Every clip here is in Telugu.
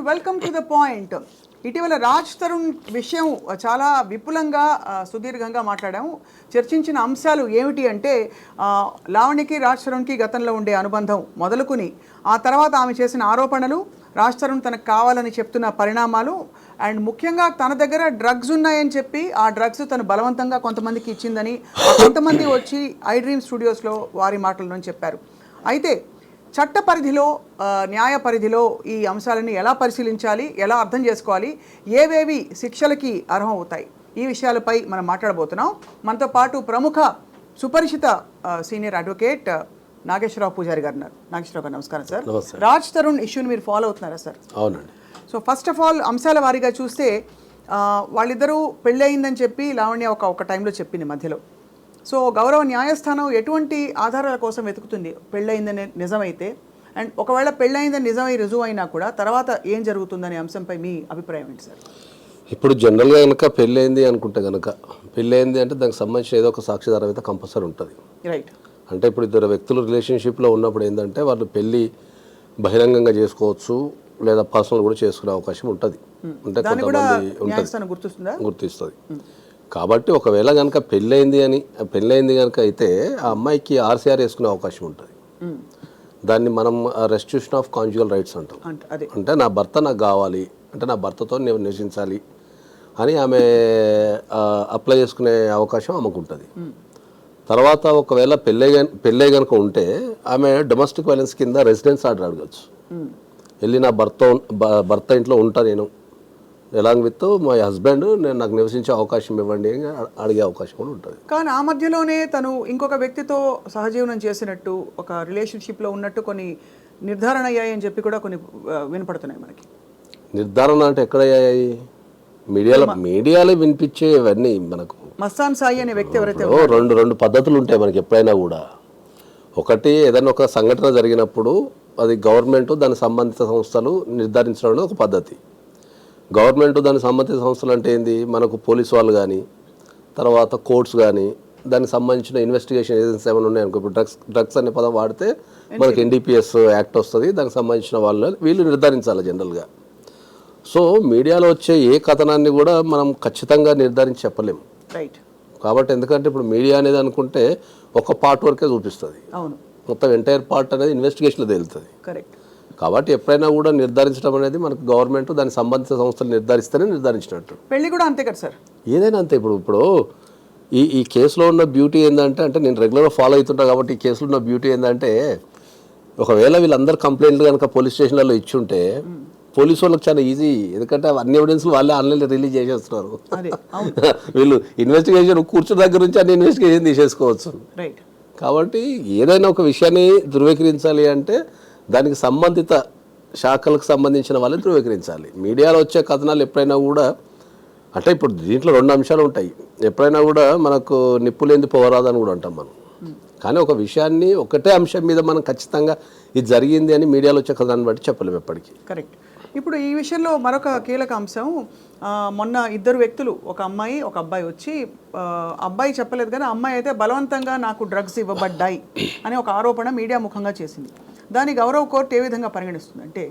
Welcome to the point. ఇటీవల రాజ్ తరుణ్ విషయం చాలా విపులంగా సుదీర్ఘంగా మాట్లాడాము. చర్చించిన అంశాలు ఏమిటి అంటే లావణ్యకి రాజ్ తరుణ్కి గతంలో ఉండే అనుబంధం మొదలుకుని ఆ తర్వాత ఆమె చేసిన ఆరోపణలు, రాజ్ తరుణ్ తనకు కావాలని చెప్తున్న పరిణామాలు, అండ్ ముఖ్యంగా తన దగ్గర డ్రగ్స్ ఉన్నాయని చెప్పి ఆ డ్రగ్స్ తను బలవంతంగా కొంతమందికి ఇచ్చిందని కొంతమంది వచ్చి ఐ డ్రీమ్ స్టూడియోస్లో వారి మాటలను చెప్పారు. అయితే చట్ట పరిధిలో, న్యాయ పరిధిలో ఈ అంశాలని ఎలా పరిశీలించాలి, ఎలా అర్థం చేసుకోవాలి, ఏవేవి శిక్షలకి అర్హం అవుతాయి, ఈ విషయాలపై మనం మాట్లాడబోతున్నాం. మనతో పాటు ప్రముఖ సుపరిచిత సీనియర్ అడ్వకేట్ నాగేశ్వరరావు పూజారి గారు ఉన్నారు. నాగేశ్వరరావు గారు నమస్కారం సార్. రాజ్ తరుణ్ ఇష్యూని మీరు ఫాలో అవుతున్నారా సార్? అవునండి. సో ఫస్ట్ ఆఫ్ ఆల్ అంశాల వారీగా చూస్తే వాళ్ళిద్దరూ పెళ్ళి అయిందని చెప్పి లావణ్య ఒక టైంలో చెప్పింది మధ్యలో. సో గౌరవ న్యాయస్థానం ఎటువంటి ఆధారాల కోసం వెతుకుతుంది పెళ్ళయిందని నిజమైతే? అండ్ ఒకవేళ పెళ్ళయిందని నిజమై రుజువు అయినా కూడా తర్వాత ఏం జరుగుతుందనే అంశంపై మీ అభిప్రాయం ఏంటి సార్? ఇప్పుడు జనరల్గా కనుక పెళ్ళయింది అనుకుంటే కనుక, పెళ్ళయింది అంటే దానికి సంబంధించిన ఏదో ఒక సాక్షిదారం అయితే కంపల్సరీ ఉంటుంది. రైట్. అంటే ఇప్పుడు ఇద్దరు వ్యక్తులు రిలేషన్షిప్లో ఉన్నప్పుడు ఏంటంటే వాళ్ళు పెళ్ళి బహిరంగంగా చేసుకోవచ్చు, లేదా పర్సనల్ కూడా చేసుకునే అవకాశం ఉంటుంది. అంటే కొంతమంది గుర్తిస్తుంది. కాబట్టి ఒకవేళ కనుక పెళ్ళయింది కనుక అయితే ఆ అమ్మాయికి ఆర్సీఆర్ వేసుకునే అవకాశం ఉంటుంది. దాన్ని మనం రెస్టిట్యూషన్ ఆఫ్ కాంజుగల్ రైట్స్ అంటాం. అంటే నా భర్త నాకు కావాలి, అంటే నా భర్తతో నేను నివసించాలి అని ఆమె అప్లై చేసుకునే అవకాశం ఆమెకు ఉంటుంది. తర్వాత ఒకవేళ పెళ్ళై కనుక ఉంటే ఆమె డొమెస్టిక్ వైలెన్స్ కింద రెసిడెన్స్ ఆర్డర్ అడగచ్చు. వెళ్ళి నా భర్త ఇంట్లో ఉంటా నేను, ఎలాంగ్ విత్ మై హస్బెండ్, నేను నాకు నివసించే అవకాశం ఇవ్వండి అని అడిగే అవకాశం కూడా ఉంటుంది. కానీ ఆ మధ్యలోనే తను ఇంకొక వ్యక్తితో సహజీవనం చేసినట్టు, ఒక రిలేషన్షిప్లో ఉన్నట్టు కొన్ని నిర్ధారణ అయ్యాయని చెప్పి కూడా కొన్ని వినపడుతున్నాయి మనకి. నిర్ధారణ అంటే ఎక్కడయ్యాయి? మీడియాలో వినిపించేవన్నీ మనకు. మస్తాన్ సాయి అనే వ్యక్తి ఎవరైతే రెండు పద్ధతులు ఉంటాయి మనకి ఎప్పుడైనా కూడా. ఒకటి, ఏదైనా ఒక సంఘటన జరిగినప్పుడు అది గవర్నమెంట్ దాని సంబంధిత సంస్థలు నిర్ధారించడం అనేది ఒక పద్ధతి. గవర్నమెంట్ దానికి సంబంధిత సంస్థలు అంటే ఏంది, మనకు పోలీసు వాళ్ళు కానీ, తర్వాత కోర్ట్స్ కానీ, దానికి సంబంధించిన ఇన్వెస్టిగేషన్ ఏజెన్సీ ఏమైనా ఉన్నాయనుకో. ఇప్పుడు డ్రగ్స్ అనే పదం వాడితే మనకి NDPS యాక్ట్ వస్తుంది. దానికి సంబంధించిన వీళ్ళు నిర్ధారించాలి జనరల్గా. సో మీడియాలో వచ్చే ఏ కథనాన్ని కూడా మనం ఖచ్చితంగా నిర్ధారించి చెప్పలేము. రైట్. కాబట్టి ఎందుకంటే ఇప్పుడు మీడియా అనేది అనుకుంటే ఒక పార్ట్ వరకే చూపిస్తుంది, మొత్తం ఎంటైర్ పార్ట్ అనేది ఇన్వెస్టిగేషన్లో తేలుతుంది. కరెక్ట్. కాబట్టి ఎప్పుడైనా కూడా నిర్ధారించడం అనేది మనకు గవర్నమెంట్ దాని సంబంధిత సంస్థలు నిర్ధారిస్తేనే నిర్ధారించినట్టు. పెళ్లి కూడా అంతే కదా సార్? ఏదైనా అంతే. ఇప్పుడు ఈ కేసులో ఉన్న బ్యూటీ ఏంటంటే, అంటే నేను రెగ్యులర్గా ఫాలో అవుతుంటా కాబట్టి ఈ కేసులో ఉన్న బ్యూటీ ఏంటంటే, ఒకవేళ వీళ్ళందరూ కంప్లైంట్లు కనుక పోలీస్ స్టేషన్లలో ఇచ్చుంటే పోలీసు వాళ్ళకి చాలా ఈజీ. ఎందుకంటే అన్ని ఎవిడెన్స్లు వాళ్ళే ఆన్లైన్లో రిలీజ్ చేసేస్తున్నారు. వీళ్ళు ఇన్వెస్టిగేషన్ కూర్చున్న దగ్గర నుంచి అన్ని ఇన్వెస్టిగేషన్ తీసేసుకోవచ్చు. కాబట్టి ఏదైనా ఒక విషయాన్ని ధృవీకరించాలి అంటే దానికి సంబంధిత శాఖలకు సంబంధించిన వాళ్ళని ధృవీకరించాలి. మీడియాలో వచ్చే కథనాలు ఎప్పుడైనా కూడా, అంటే ఇప్పుడు దీంట్లో రెండు అంశాలు ఉంటాయి. ఎప్పుడైనా కూడా మనకు నిప్పులేంది పోరాదని కూడా అంటాం మనం. కానీ ఒక విషయాన్ని ఒకటే అంశం మీద మనం ఖచ్చితంగా ఇది జరిగింది అని మీడియాలో వచ్చే కథనాన్ని బట్టి చెప్పలేము ఎప్పటికీ. కరెక్ట్. ఇప్పుడు ఈ విషయంలో మరొక కీలక అంశం, మొన్న ఇద్దరు వ్యక్తులు, ఒక అమ్మాయి ఒక అబ్బాయి వచ్చి, అబ్బాయి చెప్పలేదు కానీ అమ్మాయి అయితే బలవంతంగా నాకు డ్రగ్స్ ఇవ్వబడ్డాయి అనే ఒక ఆరోపణ మీడియా ముఖంగా చేసింది. దాని గౌరవ కోర్టు ఏ విధంగా పరిగణిస్తుంది అంటే,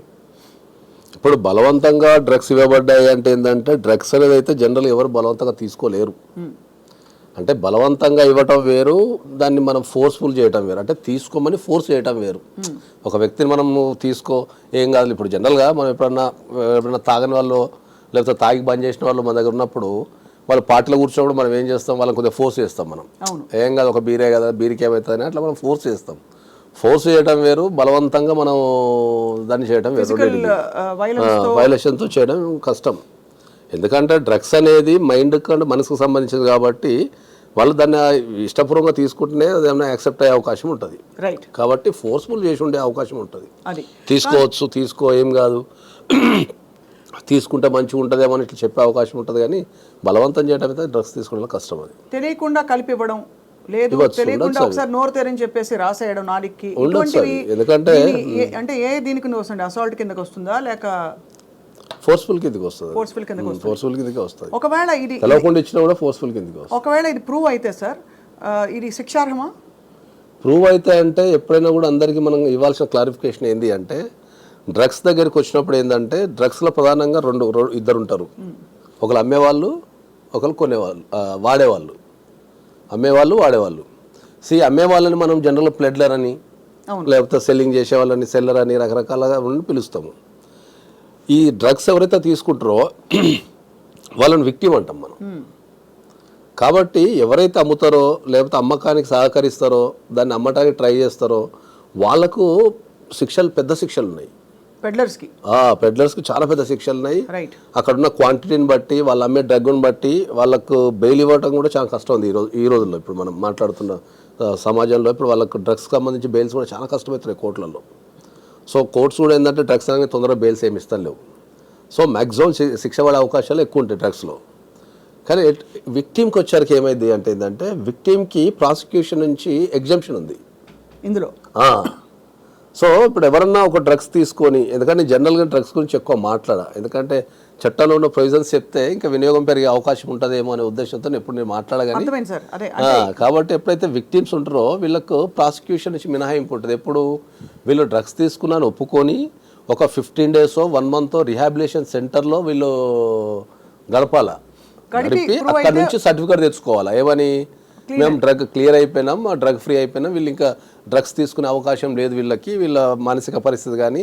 ఇప్పుడు బలవంతంగా డ్రగ్స్ ఇవ్వబడ్డాయి అంటే ఏంటంటే, డ్రగ్స్ అనేది అయితే జనరల్ ఎవరు బలవంతంగా తీసుకోలేరు. అంటే బలవంతంగా ఇవ్వటం వేరు, దాన్ని మనం ఫోర్స్ఫుల్ చేయటం వేరు. అంటే తీసుకోమని ఫోర్స్ చేయటం వేరు. ఒక వ్యక్తిని మనం తీసుకో ఏం కాదు. ఇప్పుడు జనరల్గా మనం ఎప్పుడన్నా తాగని వాళ్ళు, లేకపోతే తాగి బంద్ చేసిన వాళ్ళు మన దగ్గర ఉన్నప్పుడు, వాళ్ళు పార్టీలో కూర్చున్నప్పుడు మనం ఏం చేస్తాం, వాళ్ళని కొద్దిగా ఫోర్స్ చేస్తాం. మనం ఏం కాదు, ఒక బీరే కదా, బీరికి ఏమవుతుంది అట్లా మనం ఫోర్స్ చేస్తాం. ఫోర్స్ చేయడం వేరు, బలవంతంగా మనం దాన్ని చేయడం వేరు. వైలేషన్తో చేయడం కష్టం. ఎందుకంటే డ్రగ్స్ అనేది మైండ్ కంటే మనసుకు సంబంధించింది కాబట్టి వాళ్ళు దాన్ని ఇష్టపూర్వకంగా తీసుకుంటేనే ఏమైనా యాక్సెప్ట్ అయ్యే అవకాశం ఉంటుంది. రైట్. కాబట్టి ఫోర్స్ఫుల్ చేసి ఉండే అవకాశం ఉంటుంది. తీసుకోవచ్చు, తీసుకో ఏం కాదు, తీసుకుంటే మంచిగా ఉంటుందేమో అని ఇట్లా చెప్పే అవకాశం ఉంటుంది. కానీ బలవంతం చేయడం అయితే డ్రగ్స్ తీసుకోవడం కష్టం. అది తెలియకుండా కలిపి ఇవ్వడం లేదు, తెలియకుండా ఒకసారి నోరు తెరని చెప్పేసి రాసేయడం నాలుగుకి, ఎందుకంటే అంటే ఏ దీనికి వస్తుంది, అసాల్ట్ కిందకి వస్తుందా లేక ఫోర్స్ఫుల్ కిందకి వస్తుంది? ఫోర్స్ఫుల్ కిందకి వస్తుంది. ఒకవేళ ఇది తెలవకుండా ఇచ్చినా కూడా ఫోర్స్ఫుల్ కిందకి వస్తుంది. ఒకవేళ ఇది ప్రూవ్ అయితే సార్, ఇది శిక్షార్హమా? ప్రూవ్ అయితే అంటే ఎప్పుడైనా కూడా అందరికీ మనం ఇవ్వాల్సిన క్లారిఫికేషన్ ఏంటి అంటే, డ్రగ్స్ దగ్గరికి వచ్చినప్పుడు ఏంటంటే డ్రగ్స్లో ప్రధానంగా ఇద్దరు ఉంటారు. ఒకరు అమ్మేవాళ్ళు, ఒకరు కొనేవాళ్ళు, వాడేవాళ్ళు. అమ్మేవాళ్ళు, వాడేవాళ్ళు. అమ్మేవాళ్ళని మనం జనరల్ ప్లెడ్లర్ అని, లేకపోతే సెల్లింగ్ చేసే వాళ్ళని సెల్లర్ అని రకరకాలుగా పిలుస్తాము. ఈ డ్రగ్స్ ఎవరైతే తీసుకుంటారో వాళ్ళని విక్టిమ్ అంటాం మనం. కాబట్టి ఎవరైతే అమ్ముతారో లేకపోతే అమ్మకానికి సహకరిస్తారో, దాన్ని అమ్మటానికి ట్రై చేస్తారో వాళ్ళకు పెద్ద శిక్షలు ఉన్నాయి. పెడ్లర్స్కి చాలా పెద్ద శిక్షలు ఉన్నాయి. అక్కడ ఉన్న క్వాంటిటీని బట్టి, వాళ్ళు అమ్మే డ్రగ్ను బట్టి వాళ్ళకు బెయిల్ ఇవ్వటం కూడా చాలా కష్టం ఉంది ఈ రోజుల్లో. ఇప్పుడు మనం మాట్లాడుతున్న సమాజంలో ఇప్పుడు వాళ్ళకు డ్రగ్స్కి సంబంధించి బెయిల్స్ కూడా చాలా కష్టమవుతున్నాయి కోర్టులలో. సో కోర్ట్స్ కూడా ఏంటంటే డ్రగ్స్ అనేది తొందరగా బెయిల్స్ ఏమి ఇస్తలేవు. సో మ్యాక్సిమం శిక్ష పడే అవకాశాలు ఎక్కువ ఉంటాయి డ్రగ్స్లో. కానీ విక్టిమ్కి వచ్చరికి ఏమైంది అంటే ఏంటంటే విక్టిమ్కి ప్రాసిక్యూషన్ నుంచి ఎగ్జంప్షన్ ఉంది ఇందులో. సో ఇప్పుడు ఎవరన్నా ఒక డ్రగ్స్ తీసుకొని, ఎందుకంటే జనరల్గా డ్రగ్స్ గురించి ఎక్కువ మాట్లాడా, ఎందుకంటే చట్టంలో ఉన్న ప్రొవిజన్స్ చెప్తే ఇంకా వినియోగం పెరిగే అవకాశం ఉంటుందేమో అనే ఉద్దేశంతో ఎప్పుడు నేను మాట్లాడగానే. కాబట్టి ఎప్పుడైతే విక్టిమ్స్ ఉంటారో వీళ్ళకు ప్రాసిక్యూషన్ నుంచి మినహాయింపు ఉంటుంది. ఎప్పుడు వీళ్ళు డ్రగ్స్ తీసుకున్నాను ఒప్పుకొని ఒక 15 days 1 month రిహాబిలిటేషన్ సెంటర్లో వీళ్ళు గడపాలా, గడిపి అక్కడ నుంచి సర్టిఫికేట్ తెచ్చుకోవాలా, ఏమని మేము డ్రగ్ క్లియర్ అయిపోయినాం, డ్రగ్ ఫ్రీ అయిపోయినాం, వీళ్ళు ఇంకా డ్రగ్స్ తీసుకునే అవకాశం లేదు, వీళ్ళ మానసిక పరిస్థితి కానీ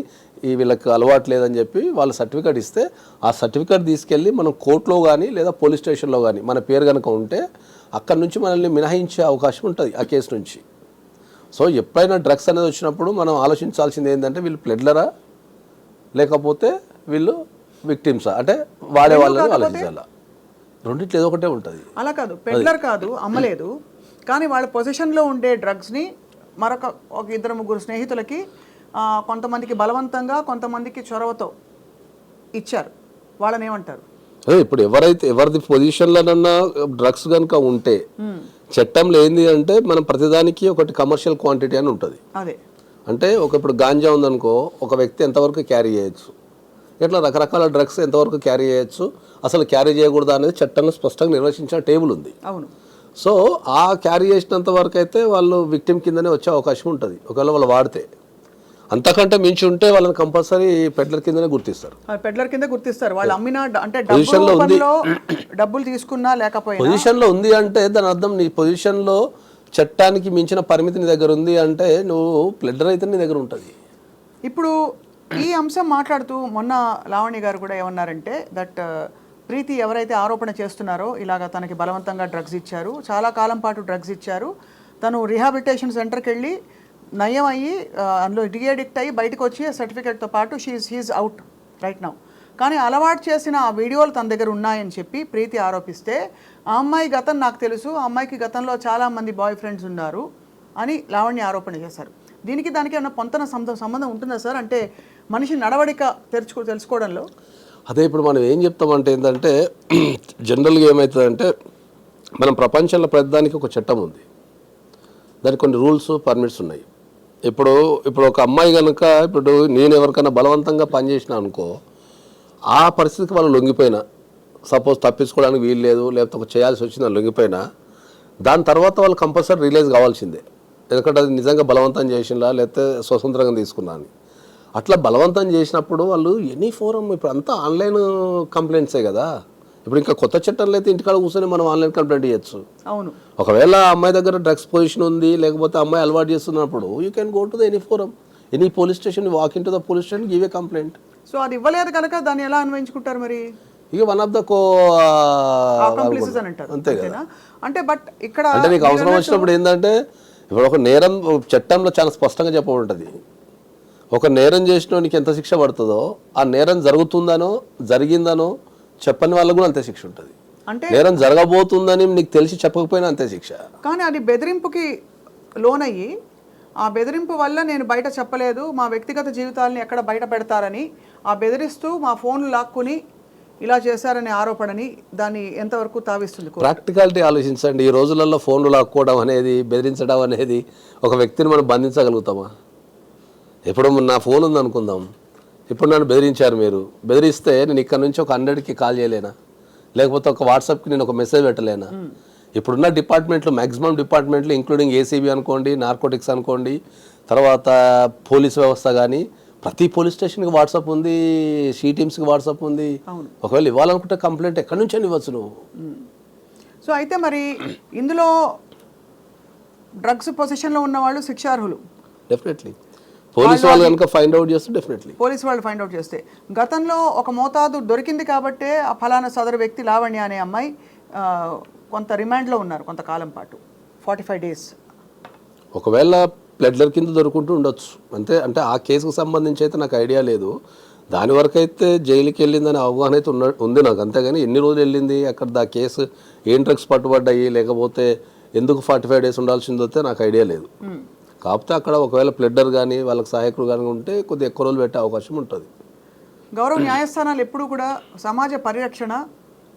వీళ్ళకి అలవాటు లేదని చెప్పి వాళ్ళు సర్టిఫికేట్ ఇస్తే ఆ సర్టిఫికేట్ తీసుకెళ్ళి మనం కోర్టులో కానీ లేదా పోలీస్ స్టేషన్లో కానీ మన పేరు కనుక ఉంటే అక్కడ నుంచి మనల్ని మినహాయించే అవకాశం ఉంటుంది ఆ కేసు నుంచి. సో ఎప్పుడైనా డ్రగ్స్ అనేది వచ్చినప్పుడు మనం ఆలోచించాల్సింది ఏంటంటే వీళ్ళు ప్లెడ్లరా లేకపోతే వీళ్ళు విక్టిమ్సా, అంటే వాడే వాళ్ళని ఆలోచించాలా. రెండిట్లో ఏదో ఒకటే ఉంటుంది. అలా కాదు, పెడ్లర్ కాదు, అమ్మలేదు, కానీ వాళ్ళ పొజిషన్లో ఉండే డ్రగ్స్ని ఒక 2-3 స్నేహితులకి, కొంతమందికి బలవంతంగా, కొంతమందికి చొరవతో ఇచ్చారు. వాళ్ళని ఏమంటారు? ఇప్పుడు ఎవరిది పొజిషన్లోనన్నా డ్రగ్స్ కనుక ఉంటే చట్టంలో ఏంది అంటే మనం ప్రతిదానికి ఒకటి కమర్షియల్ క్వాంటిటీ అని ఉంటుంది. అదే అంటే ఇప్పుడు గాంజా ఉందనుకో, ఒక వ్యక్తి ఎంతవరకు క్యారీ చేయొచ్చు, ఇట్లా రకరకాల డ్రగ్స్ ఎంతవరకు క్యారీ చేయొచ్చు, అసలు క్యారీ చేయకూడదు అనేది చట్టంలో స్పష్టంగా నిర్వచించిన టేబుల్ ఉంది. అవును. సో ఆ క్యారీ చేసినంత వరకు అయితే వాళ్ళు విక్టిమ్ కిందనే వచ్చే అవకాశం ఉంటుంది. ఒకవేళ వాళ్ళు వాడితే, అంతకంటే మించి ఉంటే వాళ్ళని కంపల్సరీ పెడ్లర్ కిందనే గుర్తిస్తారు. పెడ్లర్ కింద గుర్తిస్తారు. వాళ్ళు అమ్మిన అంటే డబ్బులు తీసుకున్నా లేకపోయినా పొజిషన్లో ఉంది అంటే దాని అర్థం నీ పొజిషన్లో చట్టానికి మించిన పరిమితి నీ దగ్గర ఉంది అంటే నువ్వు ప్లెడ్లర్ అయితే నీ దగ్గర ఉంటుంది. ఇప్పుడు ఈ అంశం మాట్లాడుతూ మొన్న లావణ్య గారు కూడా ఏమన్నారంటే దట్ ప్రీతి ఎవరైతే ఆరోపణ చేస్తున్నారో ఇలాగ తనకి బలవంతంగా డ్రగ్స్ ఇచ్చారు, చాలా కాలం పాటు డ్రగ్స్ ఇచ్చారు, తను రీహాబిలిటేషన్ సెంటర్కి వెళ్ళి నయం అయ్యి అందులో డిఎడిక్ట్ అయ్యి బయటకు వచ్చి సర్టిఫికేట్తో పాటు హీఈస్ అవుట్ రైట్ నౌ. కానీ అలవాటు చేసిన ఆ వీడియోలు తన దగ్గర ఉన్నాయని చెప్పి ప్రీతి ఆరోపిస్తే ఆ అమ్మాయి గతం నాకు తెలుసు, ఆ అమ్మాయికి గతంలో చాలామంది బాయ్ ఫ్రెండ్స్ ఉన్నారు అని లావణ్య ఆరోపణ చేశారు. దానికి ఏమైనా పొంతన సంబంధం ఉంటుందా సార్? అంటే మనిషి నడవడిక తెలుసుకోవడంలో. అదే ఇప్పుడు మనం ఏం చెప్తామంటే ఏంటంటే జనరల్గా ఏమవుతుందంటే మనం ప్రపంచంలో ప్రతిదానికి ఒక చట్టం ఉంది, దానికి కొన్ని రూల్స్ పర్మిట్స్ ఉన్నాయి. ఇప్పుడు ఒక అమ్మాయి కనుక ఇప్పుడు నేను ఎవరికైనా బలవంతంగా పనిచేసిన అనుకో, ఆ పరిస్థితికి వాళ్ళు లొంగిపోయినా, సపోజ్ తప్పించుకోవడానికి వీలు లేదు లేకపోతే ఒక చేయాల్సి వచ్చింది లొంగిపోయినా, దాని తర్వాత వాళ్ళు కంపల్సరీ రిలీజ్ కావాల్సిందే. ఎందుకంటే అది నిజంగా బలవంతం చేసినా లేకపోతే స్వతంత్రంగా తీసుకున్నా అని. అట్లా బలవంతం చేసినప్పుడు వాళ్ళు ఎనీ ఫోరం, ఇప్పుడు అంతా ఆన్లైన్ కంప్లైంట్సే కదా. ఇప్పుడు ఇంకా కొత్త చట్టంలో అయితే ఇంటికాడ కూర్చొని మనం ఆన్లైన్ కంప్లైంట్ చేయొచ్చు. అవును. ఒకవేళ అమ్మాయి దగ్గర డ్రగ్స్ పొజిషన్ ఉంది లేకపోతే అమ్మాయి అలవాటు చేస్తున్నప్పుడు you can go to the any forum, any police station, walk in to the police station, give a complaint. So అది ఇవ్వలేదు కనుక దాన్ని ఎలా అన్వయించుకుంటారు మరి? ఇక వన్ ఆఫ్ ద అంతే కదా. అంటే బట్ ఇక్కడ అంటే నీకు అవసరం వచ్చినప్పుడు ఏంటంటే ఇప్పుడు ఒక నేరం చట్టంలో చాలా స్పష్టంగా చెప్పబడుతుంది. ఒక నేరం చేసినోనికి ఎంత శిక్ష పడుతుందో ఆ నేరం జరుగుతుందనో జరిగిందనో చెప్పని వాళ్ళకు కూడా అంతే శిక్ష ఉంటుంది. అంటే నేరం జరగబోతుందని నీకు తెలిసి చెప్పకపోయినా అంతే శిక్ష. కానీ అది బెదిరింపుకి లోనయ్యి ఆ బెదిరింపు వల్ల నేను బయట చెప్పలేదు, మా వ్యక్తిగత జీవితాలని ఎక్కడ బయట పెడతారని ఆ బెదిరిస్తూ మా ఫోన్లు లాక్కుని ఇలా చేశారనే ఆరోపణని దాన్ని ఎంతవరకు తావిస్తుంది? ప్రాక్టికాలిటీ ఆలోచించండి. ఈ రోజులలో ఫోన్లు లాక్కోవడం అనేది, బెదిరించడం అనేది ఒక వ్యక్తిని మనం బంధించగలుగుతామా? ఇప్పుడు నా ఫోన్ ఉంది అనుకుందాం, ఇప్పుడు నన్ను బెదిరించారు, మీరు బెదిరిస్తే నేను ఇక్కడ నుంచి ఒక 100కి కాల్ చేయలేనా? లేకపోతే ఒక వాట్సాప్కి నేను ఒక మెసేజ్ పెట్టలేనా? ఇప్పుడున్న డిపార్ట్మెంట్లు, మ్యాక్సిమం డిపార్ట్మెంట్లు ఇంక్లూడింగ్ ఏసీబీ అనుకోండి, నార్కోటిక్స్ అనుకోండి, తర్వాత పోలీస్ వ్యవస్థ కానీ ప్రతి పోలీస్ స్టేషన్కి వాట్సాప్ ఉంది, షీ టీమ్స్కి వాట్సాప్ ఉంది. అవును. ఒకవేళ ఇవ్వాలనుకుంటే కంప్లైంట్ ఎక్కడి నుంచి అని ఇవ్వచ్చు నువ్వు. సో అయితే మరి ఇందులో డ్రగ్స్ పొజిషన్లో ఉన్న వాళ్ళు శిక్షార్హులు. డెఫినెట్లీ పోలీసు వాళ్ళు కనుక ఫైండ్ అవుట్ చేస్తే డెఫినెట్లీ పోలీసు వాళ్ళు ఫైండ్ అవుట్ చేస్తే గతంలో ఒక మోతాదు దొరికింది కాబట్టే ఆ ఫలానా సదరు వ్యక్తి లావణ్య అనే అమ్మాయి కొంత రిమాండ్లో ఉన్నారు కొంతకాలం పాటు, 45 days. ఒకవేళ ప్లెడ్లర్ కింద దొరుకుంటూ ఉండొచ్చు అంతే. అంటే ఆ కేసుకు సంబంధించి అయితే నాకు ఐడియా లేదు. దాని వరకు అయితే జైలుకి వెళ్ళిందని అవగాహన అయితే ఉంది నాకు. అంతేగాని ఎన్ని రోజులు వెళ్ళింది అక్కడ దా కేసు, ఏం డ్రగ్స్ పట్టుబడ్డాయి, లేకపోతే ఎందుకు 45 days ఉండాల్సిందో నాకు ఐడియా లేదు. కాకపోతే అక్కడ ఒకవేళ ప్లెడ్డర్ కానీ వాళ్ళకి సహాయకుడు కానీ ఉంటే కొద్దిగా ఎక్కువ రోజులు పెట్టే అవకాశం ఉంటుంది. గౌరవ న్యాయస్థానాలు ఎప్పుడూ కూడా సమాజ పరిరక్షణ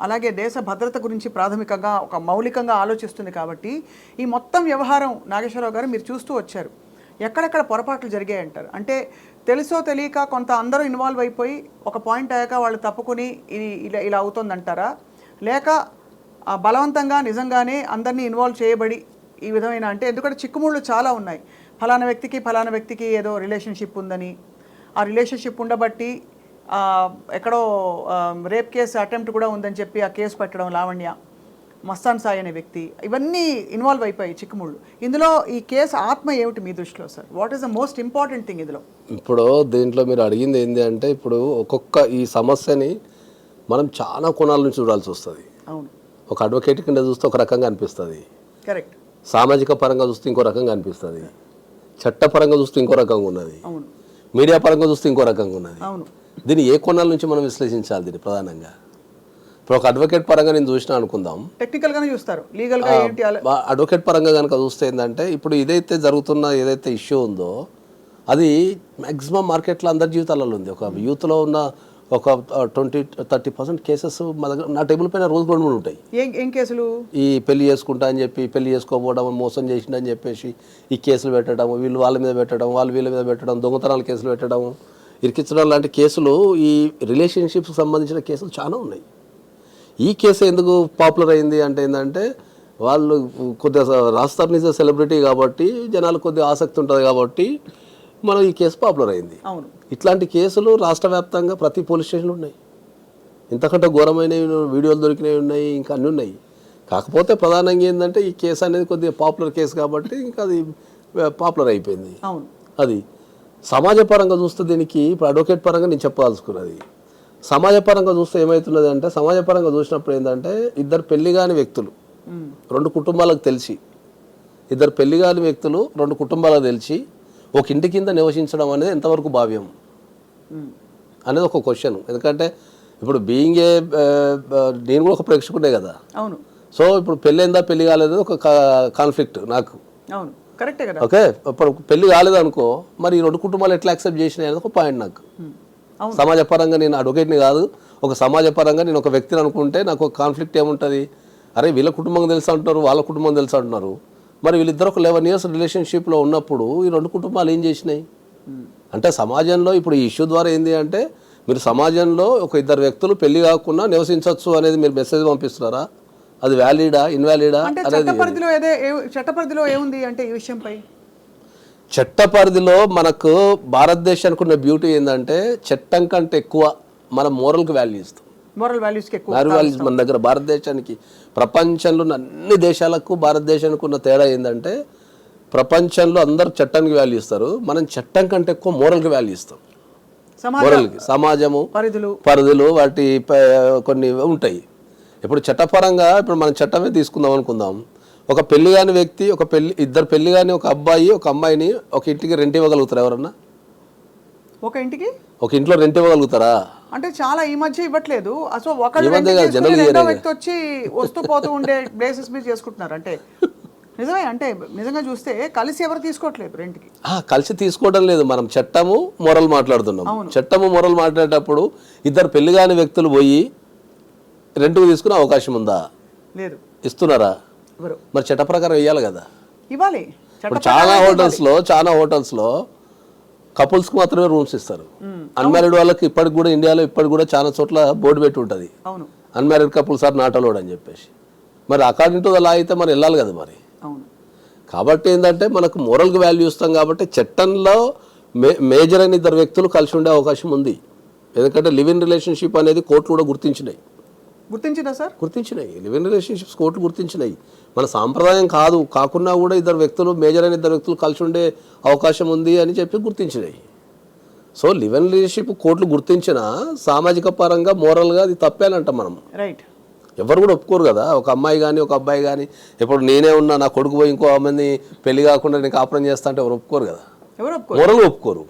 అలాగే దేశ భద్రత గురించి ప్రాథమికంగా ఒక మౌలికంగా ఆలోచిస్తుంది కాబట్టి ఈ మొత్తం వ్యవహారం నాగేశ్వరరావు గారు మీరు చూస్తూ వచ్చారు. ఎక్కడెక్కడ పొరపాట్లు జరిగాయంటారు? అంటే తెలుసో తెలియక కొంత అందరూ ఇన్వాల్వ్ అయిపోయి ఒక పాయింట్ అయ్యాక వాళ్ళు తప్పుకుని ఇది ఇలా అవుతుందంటారా, లేక బలవంతంగా నిజంగానే అందరినీ ఇన్వాల్వ్ చేయబడి ఈ విధమైన, అంటే ఎందుకంటే చిక్కుముళ్ళు చాలా ఉన్నాయి. ఫలానా వ్యక్తికి ఏదో రిలేషన్షిప్ ఉందని, ఆ రిలేషన్షిప్ ఉండబట్టి ఎక్కడో రేప్ కేసు అటెంప్ట్ కూడా ఉందని చెప్పి ఆ కేసు పెట్టడం లావణ్య, మస్తాన్ సాయి అనే వ్యక్తి, ఇవన్నీ ఇన్వాల్వ్ అయిపోయాయి చిక్కుముళ్ళు. ఇందులో ఈ కేసు ఆత్మ ఏమిటి మీ దృష్టిలో sir? What is the most important thing ఇందులో? ఇప్పుడు దీంట్లో మీరు అడిగింది ఏంటి అంటే, ఇప్పుడు ఒక్కొక్క ఈ సమస్యని మనం చాలా కోణాల నుంచి చూడాల్సి వస్తుంది. అవును. ఒక అడ్వకేట్ కింద చూస్తే ఒక రకంగా అనిపిస్తుంది, కరెక్ట్. సామాజిక పరంగా చూస్తే ఇంకో రకంగా అనిపిస్తుంది, చట్టపరంగా చూస్తే ఇంకో రకంగా ఉన్నది, అవును, మీడియా పరంగా చూస్తే ఇంకో రకంగా ఉన్నది. అవును. దీన్ని ఏ కోణాల నుంచి మనం విశ్లేషించాలి దీన్ని ప్రధానంగా? ఇప్పుడు ఒక అడ్వకేట్ పరంగా నేను చూసినా అనుకుందాం, టెక్నికల్గానే చూస్తారు, లీగల్గా ఏంటి అడ్వకేట్ పరంగా కనుక చూస్తే ఏంటంటే, ఇప్పుడు ఇదైతే జరుగుతున్న ఏదైతే ఇష్యూ ఉందో అది మ్యాక్సిమం మార్కెట్లో అందరి జీవితాలలో ఉంది. ఒక యూత్లో ఉన్న ఒక 20-30% కేసెస్ మా దగ్గర నా టేబుల్ పైన రోజు 2-3 ఉంటాయి. ఏం కేసులు? ఈ పెళ్లి చేసుకుంటా అని చెప్పి, పెళ్లి చేసుకోకపోవడం, మోసం చేసిండని చెప్పేసి ఈ కేసులు పెట్టడం, వీళ్ళు వాళ్ళ మీద పెట్టడం, వాళ్ళు వీళ్ళ మీద పెట్టడం, దొంగతనాల కేసులు పెట్టడం, ఇరికించడం లాంటి కేసులు, ఈ రిలేషన్షిప్స్కి సంబంధించిన కేసులు చాలా ఉన్నాయి. ఈ కేసు ఎందుకు పాపులర్ అయింది అంటే ఏంటంటే, వాళ్ళు కొద్దిగా రాస్తారు నిజ సెలబ్రిటీ కాబట్టి జనాలు కొద్దిగా ఆసక్తి ఉంటుంది కాబట్టి మనం ఈ కేసు పాపులర్ అయింది. అవును. ఇట్లాంటి కేసులు రాష్ట్ర వ్యాప్తంగా ప్రతి పోలీస్ స్టేషన్లు ఉన్నాయి. ఇంతకంటే ఘోరమైనవి వీడియోలు దొరికినవి ఉన్నాయి, ఇంకా అన్నీ ఉన్నాయి. కాకపోతే ప్రధానంగా ఏంటంటే ఈ కేసు అనేది కొద్దిగా పాపులర్ కేసు కాబట్టి ఇంకా అది పాపులర్ అయిపోయింది. అవును. అది సమాజపరంగా చూస్తే దీనికి ఇప్పుడు అడ్వకేట్ పరంగా నేను చెప్పాల్సుకున్నది. సమాజపరంగా చూస్తే ఏమవుతున్నది అంటే, సమాజపరంగా చూసినప్పుడు ఏంటంటే, ఇద్దరు పెళ్లి కాని వ్యక్తులు 2 కుటుంబాలకు తెలిసి, ఇద్దరు పెళ్లి కాని వ్యక్తులు 2 కుటుంబాలకు తెలిసి ఒక ఇంటి కింద నివసించడం అనేది ఎంతవరకు భావ్యం అనేది ఒక క్వశ్చన్. ఎందుకంటే ఇప్పుడు బీయింగ్ ఏ నేను కూడా ఒక ప్రేక్షకుడే కదా. అవును. సో ఇప్పుడు పెళ్ళైందా పెళ్లి కాలేదు ఒక కాన్ఫ్లిక్ట్ నాకు. అవును, కరెక్టే కదా. ఓకే, ఇప్పుడు పెళ్లి కాలేదు అనుకో, మరి ఈ 2 కుటుంబాలు ఎట్లా యాక్సెప్ట్ చేసినాయి అనేది ఒక పాయింట్ నాకు. సమాజ పరంగా నేను అడ్వకేట్ని కాదు, ఒక సమాజ పరంగా నేను ఒక వ్యక్తిని అనుకుంటే నాకు ఒక కాన్ఫ్లిక్ట్ ఏముంటుంది? అరే వీళ్ళ కుటుంబం తెలుసు అంటున్నారు, వాళ్ళ కుటుంబం తెలుసు అంటున్నారు, మరి వీళ్ళిద్దరు ఒక 11 years రిలేషన్షిప్లో ఉన్నప్పుడు ఈ 2 కుటుంబాలు ఏం చేసినాయి అంటే, సమాజంలో ఇప్పుడు ఈ ఇష్యూ ద్వారా ఏంటి అంటే, మీరు సమాజంలో ఒక ఇద్దరు వ్యక్తులు పెళ్లి కాకుండా నివసించవచ్చు అనేది మీరు మెసేజ్ పంపిస్తున్నారా? అది వ్యాలిడా ఇన్వాలిడా అనేది చట్టపరిధిలో ఏముంది అంటే ఈ విషయంపై? చట్టపరిధిలో మనకు భారతదేశానికి ఉన్న బ్యూటీ ఏంటంటే, చట్టం కంటే ఎక్కువ మన మోరల్కి వాల్యూ ఇస్తాం. మోరల్ వాల్యూస్కి ఎక్కువ వాల్యూస్ మన దగ్గర భారతదేశానికి, ప్రపంచంలో ఉన్న అన్ని దేశాలకు భారతదేశానికి ఉన్న తేడా ఏంటంటే, ప్రపంచంలో అందరూ చట్టానికి వాల్యూ ఇస్తారు, మనం చట్టం కంటే ఎక్కువ మోరల్కి వాల్యూ ఇస్తాం. మోరల్కి, సమాజము, పరిధులు వాటి కొన్ని ఉంటాయి. ఇప్పుడు చట్టపరంగా ఇప్పుడు మనం చట్టమే తీసుకుందాం అనుకుందాం, ఒక పెళ్లి కాని వ్యక్తి, ఇద్దరు పెళ్లి కాని ఒక అబ్బాయి ఒక అమ్మాయిని ఒక ఇంటికి రెంట్ ఇవ్వగలుగుతారా? ఎవరన్నా ఒక ఇంట్లో రెంట్ ఇవ్వగలుగుతారా? అంటే చాలా ఈ మధ్య ఇవ్వట్లేదు. అసలు రెండో వ్యక్తి వచ్చి వస్తూ పోతూ ఉండే ప్లేసెస్ మీద చేసుకుంటున్నారు. అంటే నిజమే, అంటే నిజంగా చూస్తే కలిసి ఎవరు తీసుకోవట్లేదు రెంట్కి. కలిసి తీసుకోవడం లేదు, మనం చట్టము మొరల్ మాట్లాడుతున్నాం. చట్టము మొరల్ మాట్లాడేటప్పుడు ఇద్దరు పెళ్లి కాని వ్యక్తులు పోయి రెంట్కు తీసుకునే అవకాశం ఉందా? లేదు. ఇస్తున్నారా? మరి చట్ట ప్రకారం ఇవ్వాలి కదా, ఇవ్వాలి. ఇప్పుడు చాలా హోటల్స్లో కపుల్స్కి మాత్రమే రూమ్స్ ఇస్తారు. అన్మ్యారీడ్ వాళ్ళకి ఇప్పటికి కూడా ఇండియాలో ఇప్పటికి కూడా చాలా చోట్ల బోర్డు పెట్టి ఉంటుంది, unmarried couples are not allowed అని చెప్పేసి. మరి అకార్డింగ్ టు ద లా అయితే మరి వెళ్ళాలి కదా మరి. కాబట్టి ఏంటంటే మనకు మోరల్కి వాల్యూ ఇస్తాం కాబట్టి చట్టంలో మేజర్ అయిన ఇద్దరు వ్యక్తులు కలిసి ఉండే అవకాశం ఉంది. ఎందుకంటే లివ్ ఇన్ రిలేషన్షిప్ అనేది కోర్టులు కూడా గుర్తించినాయి. గుర్తించిందా సార్? గుర్తించినాయి. లివ్ ఇన్ రిలేషన్షిప్స్ కోర్టులు గుర్తించినాయి. మన సాంప్రదాయం కాకున్నా కూడా మేజర్ అయిన ఇద్దరు వ్యక్తులు కలిసి ఉండే అవకాశం ఉంది అని చెప్పి గుర్తించినాయి. సో లివ్ ఇన్ రిలేషన్షిప్ కోర్టులు గుర్తించిన సామాజిక పరంగా మోరల్గా అది తప్పేనంట మనం. రైట్. ఎవరు కూడా ఒప్పుకోరు కదా. ఒక అమ్మాయి కానీ ఒక అబ్బాయి కానీ ఇప్పుడు నేనే ఉన్నా నా కొడుకు పోయి ఇంకో అమ్మాయిని పెళ్లి కాకుండా నేను కాపురం చేస్తా అంటే ఎవరు ఒప్పుకోరు కదా. మోరల్గా ఒప్పుకోరు.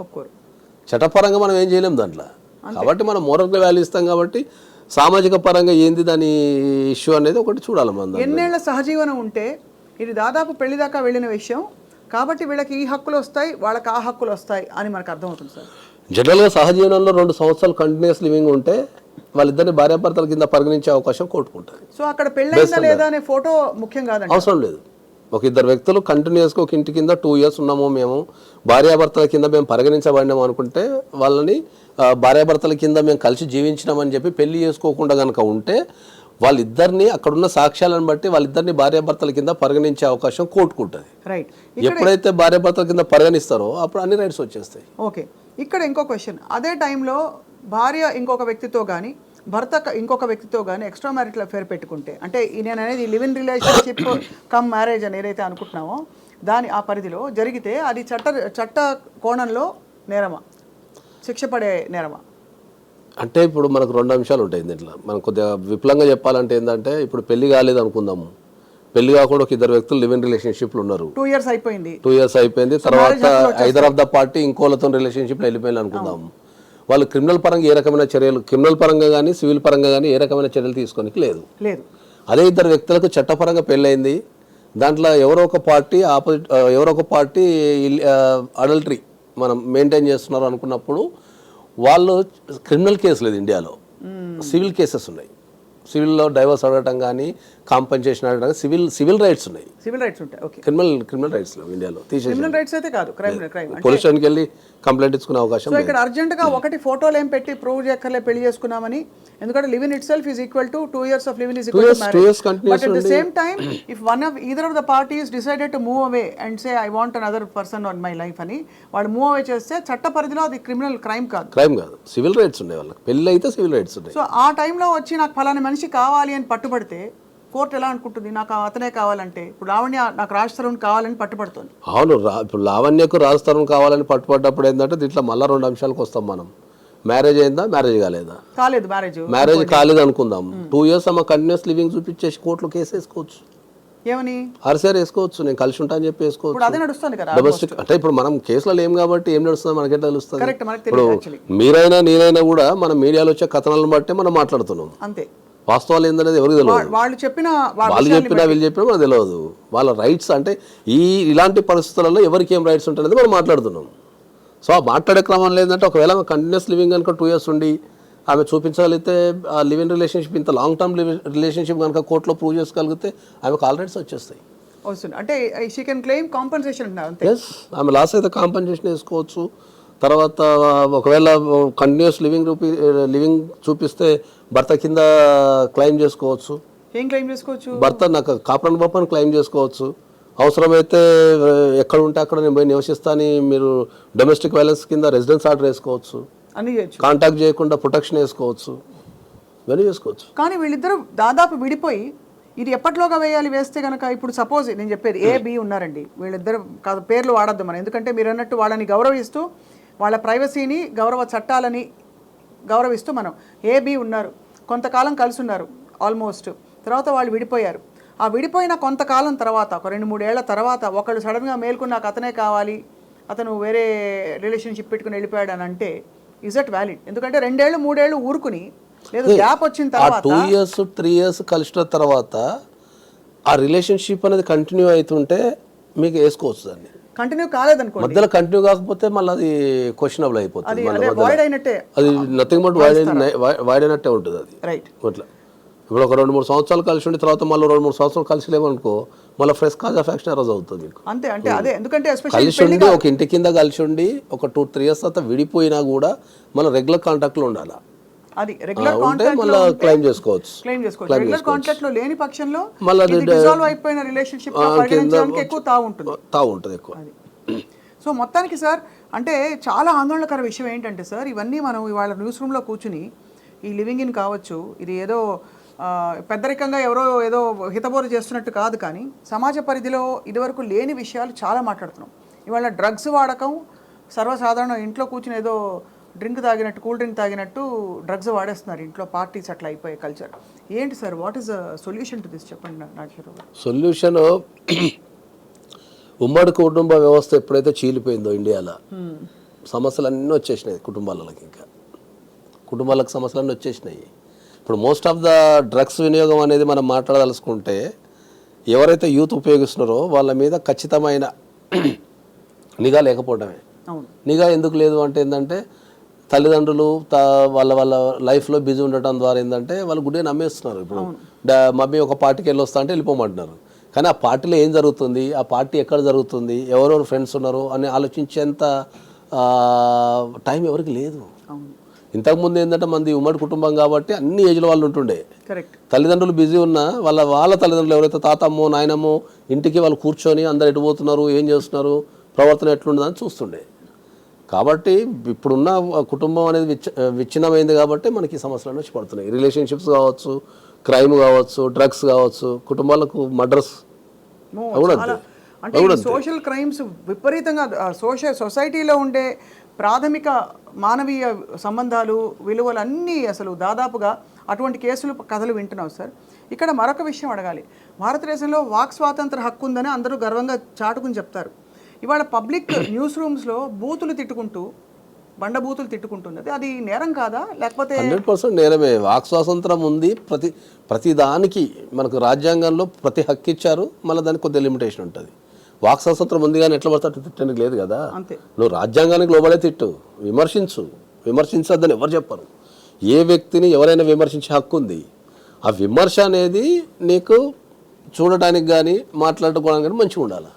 చట్టపరంగా మనం ఏం చేయలేం దాంట్లో. కాబట్టి మనం మోరల్గా వాల్యూ ఇస్తాం. కాబట్టి సామాజిక పరంగా ఏంది దాని ఇష్యూ అనేది ఒకటి చూడాలి మనం. ఎన్నేళ్ల సహజీవనం ఉంటే ఇది దాదాపు పెళ్లి దాకా వెళ్ళిన విషయం కాబట్టి వీళ్ళకి ఈ హక్కులు వస్తాయి, వాళ్ళకి ఆ హక్కులు వస్తాయి అని మనకు అర్థమవుతుంది సార్. జనరల్గా సహజీవనంలో 2 సంవత్సరాలు కంటిన్యూస్ లివింగ్ ఉంటే వాళ్ళిద్దరిని భార్యాభర్తల కింద పరిగణించే అవకాశం కోర్టుకుంటుంది. సో అక్కడ పెళ్ళైందా లేదా అనే ఫోటో ముఖ్యం కాదండి. అవసరం లేదు. ఒక ఇద్దరు వ్యక్తులు కంటిన్యూస్గా ఒక ఇంటి కింద 2 years ఉన్నాము, మేము భార్యాభర్తల కింద మేము పరిగణించబడినాము అనుకుంటే వాళ్ళని భార్యాభర్తల కింద మేము కలిసి జీవించినామని చెప్పి పెళ్లి చేసుకోకుండా కనుక ఉంటే వాళ్ళిద్దరిని అక్కడున్న సాక్ష్యాలను బట్టి వాళ్ళిద్దరిని భార్యాభర్తల కింద పరిగణించే అవకాశం కోర్టుకుంటుంది. రైట్. ఎప్పుడైతే భార్యాభర్తల కింద పరిగణిస్తారో అప్పుడు అన్ని రైట్స్ వచ్చేస్తాయి. ఓకే. ఇక్కడ ఇంకో క్వశ్చన్, అదే టైంలో భార్య ఇంకొక వ్యక్తితో కానీ భర్త ఇంకొక వ్యక్తితో కానీ ఎక్స్ట్రా మ్యారిటల్ అఫేర్ పెట్టుకుంటే, అంటే నేను అనేది live in relationship come marriage అని ఏదైతే అనుకుంటున్నామో ఆ పరిధిలో జరిగితే అది చట్ట కోణంలో నేరమా, శిక్ష పడే నేరమా? అంటే ఇప్పుడు మనకు 2 అంశాలు ఉంటాయి దీంట్లో. మనం కొద్దిగా విపులంగా చెప్పాలంటే ఏంటంటే ఇప్పుడు పెళ్లి కాలేదు అనుకుందాము. పెళ్లి కాకుండా ఒక ఇద్దరు వ్యక్తులు లివ్ ఇన్ రిలేషన్షిప్లు ఉన్నారు. 2 years అయిపోయింది. 2 years అయిపోయింది. తర్వాత ఐదర్ ఆఫ్ ద పార్టీ ఇంకోలతో రిలేషన్షిప్లో వెళ్ళిపోయింది అనుకుందాము. వాళ్ళు క్రిమినల్ పరంగా ఏ రకమైన చర్యలు, క్రిమినల్ పరంగా కానీ సివిల్ పరంగా కానీ ఏ రకమైన చర్యలు తీసుకోనికి లేదు. అదే ఇద్దరు వ్యక్తులకు చట్టపరంగా పెళ్ళయింది. దాంట్లో ఎవరో ఒక పార్టీ అడల్టరీ మనం మెయింటైన్ చేస్తున్నారు అనుకున్నప్పుడు వాళ్ళు క్రిమినల్ కేసు లేదు ఇండియాలో, సివిల్ కేసెస్ ఉన్నాయి. సివిల్లో డైవర్స్ అడగటం కానీ కాంపెన్సేషన్ అడగడం సివిల్ రైట్స్ ఉన్నాయి. సివిల్ రైట్స్ ఉంటాయి. ఓకే. క్రిమినల్ రైట్స్ ఇండియాలో క్రిమినల్ రైట్స్ అయితే కాదు, క్రైమ్ పోలీస్ స్టేషన్కి వెళ్ళి కంప్లైంట్ ఇచ్చుకునే అవకాశం. సో ఇక్కడ అర్జెంట్గా ఒకటి ఫోటోలు ఏం పెట్టి ప్రూవ్ చేయక్కర్లే పెళ్లి చేసుకున్నామని, ఎందుకంటే live in it self is equal to 2 years of living is equal to marriage. But at the same time, if either of the parties decided to move away and say I want another person on my life అని వాళ్ళు మూవ్ అవే చేస్తే చట్ట పరిధిలో అది క్రైమ్ కాదు, సివిల్ రైట్స్ ఉన్నాయి. వాళ్ళకి పెళ్లి అయితే సివిల్ రైట్స్ ఉన్నాయి. సో ఆ టైంలో వచ్చి నాకు ఫలానా మనిషి కావాలి అని పట్టుబడితే కోర్టు ఎలా అనుకుంటుంది? నాకు అతనే కావాలంటే ఇప్పుడు లావణ్య నాకు రాజ్ తరుణ్ కావాలని పట్టుబడుతుంది. అవును, ఇప్పుడు లావణ్యకు రాజ్ తరుణ్ కావాలని పట్టుబడ్డప్పుడు ఏంటంటే దీంట్లో మళ్ళీ 2 అంశాలకు వస్తాం మనం. మ్యారేజ్ అయిందా, మ్యారేజ్ కాలేదా? మ్యారేజ్ కాలేదు అనుకుందాం. 2 years అమ్మ కంటిన్యూస్ లివింగ్ చూపించేసి కోర్టులో కేసు వేసుకోవచ్చు. ఏమని ఆర్సీఆర్ వేసుకోవచ్చు, నేను కలిసి ఉంటాను చెప్పి వేసుకోవచ్చు. అదే నడుస్తుంది కదా డొమెస్టిక్. అంటే ఇప్పుడు మనం కేసులో లేం కాబట్టి ఏం నడుస్తుందో మనకే తెలుస్తుంది. ఇప్పుడు మీరైనా నేనైనా కూడా మనం మీడియాలో వచ్చే కథనాలను బట్టి మనం మాట్లాడుతున్నాం. అంతే. వాస్తవాలు ఏందనేది ఎవరికి తెలియదు. వాళ్ళు చెప్పినా వీళ్ళు చెప్పినా మనకు తెలియదు. వాళ్ళ రైట్స్ అంటే ఇలాంటి పరిస్థితులలో ఎవరికి ఏం రైట్స్ ఉంటాయనేది మనం మాట్లాడుతున్నాం. సో ఆ మాట్లాడే క్రమం లేదంటే ఒకవేళ కంటిన్యూస్ లివింగ్ కనుక 2 years ఉండి ఆమె చూపించగలిగితే ఆ లివ్ ఇన్ రిలేషన్షిప్ ఇంత లాంగ్ టర్మ్ రిలేషన్షిప్ కనుక కోర్టులో ప్రూవ్ చేసుకోగలిగితే ఆమెకు ఆల్ రైట్స్ వచ్చేస్తాయి. అంటే she can claim compensation. Yes, ఆమె లాస్ అయితే కాంపెన్సేషన్ వేసుకోవచ్చు. తర్వాత ఒకవేళ కంటిన్యూస్ లివింగ్ చూపిస్తే భర్త కింద క్లెయిమ్ చేసుకోవచ్చు. ఏం క్లెయిమ్ చేసుకోవచ్చు? భర్త నాకు కాపురం పాపని క్లెయిమ్ చేసుకోవచ్చు. అవసరమైతే ఎక్కడ ఉంటే అక్కడ నేను పోయి నివసిస్తాను మీరు డొమెస్టిక్ వైలెన్స్ కింద రెసిడెన్స్ ఆర్డర్ వేసుకోవచ్చు. కాంటాక్ట్ చేయకుండా ప్రొటెక్షన్ వేసుకోవచ్చు. ఇవన్నీ చేసుకోవచ్చు. కానీ వీళ్ళిద్దరూ దాదాపు విడిపోయి ఇది ఎప్పటిలోగా వేస్తే కనుక ఇప్పుడు సపోజ్ నేను చెప్పేది A, B ఉన్నారండి. వీళ్ళిద్దరు కాదు పేర్లు వాడద్దు మనం, ఎందుకంటే మీరు అన్నట్టు వాళ్ళని గౌరవిస్తూ వాళ్ళ ప్రైవసీని గౌరవ చట్టాలని గౌరవిస్తూ మనం A, B ఉన్నారు, కొంతకాలం కలిసి ఉన్నారు ఆల్మోస్ట్. తర్వాత వాళ్ళు విడిపోయారు. ఆ విడిపోయిన కొంతకాలం తర్వాత ఒక 2-3 ఏళ్ల తర్వాత ఒకళ్ళు సడన్గా మేల్కొని నాకు అతనే కావాలి, అతను వేరే రిలేషన్షిప్ పెట్టుకుని వెళ్ళిపోయాడు అని అంటే ఇజ్ దట్ వ్యాలిడ్? ఎందుకంటే 2 ఏళ్ళు 3 ఏళ్ళు ఊరుకుని లేదు గ్యాప్ వచ్చిన తర్వాత 2 years 3 years కలిసిన తర్వాత ఆ రిలేషన్షిప్ అనేది కంటిన్యూ అవుతుంటే మీకు వేసుకోవచ్చు. దాన్ని కంటిన్యూ కాలేదనుకో, మధ్యలో కంటిన్యూ కాకపోతే మళ్ళీ అది క్వశ్చనబుల్ అయిపోతుంది. అది నథింగ్ బట్ వైడ్ అయినట్టే ఉంటుంది అది. రైట్. అట్లా ఇప్పుడు ఒక 2-3 సంవత్సరాలు కలిసి ఉండి తర్వాత మళ్ళీ 2-3 సంవత్సరాలు కలిసి లేవనుకో మళ్ళీ fresh cause of action arise అవుతుంది మీకు. అంతే. అంటే అదే ఎందుకంటే కలిసి ఉండి ఒక ఇంటి కింద కలిసి ఉండి ఒక 2-3 years తర్వాత విడిపోయినా కూడా మళ్ళీ రెగ్యులర్ కాంటాక్ట్ లో ఉండాలి. అది రెగ్యులర్ కాంటాక్ట్ మళ్ళీ క్లెయిమ్ చేసుకోవచ్చు. రెగ్యులర్ కాంటాక్ట్ లో లేని పక్షంలో మళ్ళీ డిసాల్వ్ అయిపోయిన రిలేషన్షిప్ పరిగణించడానికి ఎక్కువ తావు ఉంటుంది. ఎక్కువ. సో మొత్తానికి సార్ అంటే చాలా ఆందోళనకర విషయం ఏంటంటే సార్, ఇవన్నీ మనం ఇవాళ న్యూస్ రూమ్లో కూర్చుని ఈ లివింగ్ ఇన్ కావచ్చు, ఇది ఏదో పెద్దరికంగా ఎవరో ఏదో హితబోధ చేస్తున్నట్టు కాదు, కానీ సమాజ పరిధిలో ఇదివరకు లేని విషయాలు చాలా మాట్లాడుతున్నాం. ఇవాళ డ్రగ్స్ వాడకం సర్వసాధారణం, ఇంట్లో కూర్చుని ఏదో డ్రింక్ తాగినట్టు, కూల్ డ్రింక్ తాగినట్టు డ్రగ్స్ వాడేస్తున్నారు ఇంట్లో, పార్టీస్ అట్లా అయిపోయే కల్చర్. ఏంటి sir, what is the solution to this చెప్పండి నాగేశ్వరరావు గారు. సొల్యూషన్ ఉమ్మడి కుటుంబ వ్యవస్థ ఎప్పుడైతే చీలిపోయిందో ఇండియాలో సమస్యలు అన్నీ వచ్చేసినాయి కుటుంబాలకి, ఇంకా కుటుంబాలకు సమస్యలు అన్నీ వచ్చేసినాయి. ఇప్పుడు మోస్ట్ ఆఫ్ ద డ్రగ్స్ వినియోగం అనేది మనం మాట్లాడదలుచుకుంటే ఎవరైతే యూత్ ఉపయోగిస్తున్నారో వాళ్ళ మీద ఖచ్చితమైన నిఘా లేకపోవడమే. నిఘా ఎందుకు లేదు అంటే ఏంటంటే తల్లిదండ్రులు వాళ్ళ వాళ్ళ లైఫ్లో బిజీ ఉండటం ద్వారా ఏంటంటే వాళ్ళు గుడ్డే నమ్మేస్తున్నారు. ఇప్పుడు మమ్మీ ఒక పార్టీకి వెళ్ళొస్తా అంటే వెళ్ళిపోమంటున్నారు, కానీ ఆ పార్టీలో ఏం జరుగుతుంది, ఆ పార్టీ ఎక్కడ జరుగుతుంది, ఎవరెవరు ఫ్రెండ్స్ ఉన్నారు అని ఆలోచించేంత టైం ఎవరికి లేదు. ఇంతకుముందు ఏంటంటే మంది ఉమ్మడి కుటుంబం కాబట్టి అన్ని ఏజ్ల వాళ్ళు ఉంటుండే, తల్లిదండ్రులు బిజీ ఉన్నా వాళ్ళ తల్లిదండ్రులు ఎవరైతే తాతమ్మో నాయనమ్మో ఇంటికి వాళ్ళు కూర్చొని అందరు ఎటు పోతున్నారు, ఏం చేస్తున్నారు, ప్రవర్తన ఎట్లుండదని చూస్తుండే. కాబట్టి ఇప్పుడున్న కుటుంబం అనేది విచ్ఛిన్నమైంది కాబట్టి మనకి సమస్యలు వచ్చి పడుతున్నాయి. రిలేషన్షిప్స్ కావచ్చు, క్రైమ్ కావచ్చు, డ్రగ్స్ కావచ్చు, కుటుంబాలకు మర్డర్స్ అంటే సోషల్ క్రైమ్స్ విపరీతంగా సొసైటీలో ఉండే ప్రాథమిక మానవీయ సంబంధాలు విలువలు అన్నీ అసలు దాదాపుగా అటువంటి కేసులు కథలు వింటున్నాం సార్. ఇక్కడ మరొక విషయం అడగాలి. భారతదేశంలో వాక్ స్వాతంత్ర హక్కు ఉందని అందరూ గర్వంగా చాటుకుని చెప్తారు. ఇవాళ పబ్లిక్ న్యూస్ రూమ్స్లో బూతులు తిట్టుకుంటూ, బండబూతులు తిట్టుకుంటున్నది అది నేరం కాదా, లేకపోతే? 100% నేరమే. వాక్ స్వాతంత్రం ఉంది, ప్రతి దానికి మనకు రాజ్యాంగంలో ప్రతి హక్కు ఇచ్చారు, మళ్ళీ దానికి కొద్దిగా లిమిటేషన్ ఉంటుంది. వాక్ స్వాతంత్రం ఉంది కానీ ఎట్లా పడితే తిట్టడానికి లేదు కదా. నువ్వు రాజ్యాంగానికి లోబడే తిట్టు, విమర్శించొద్దని ఎవరు చెప్పరు. ఏ వ్యక్తిని ఎవరైనా విమర్శించే హక్కు ఉంది. ఆ విమర్శ అనేది నీకు చూడటానికి కానీ మాట్లాడుకోవడానికి కానీ మంచిగా ఉండాలి.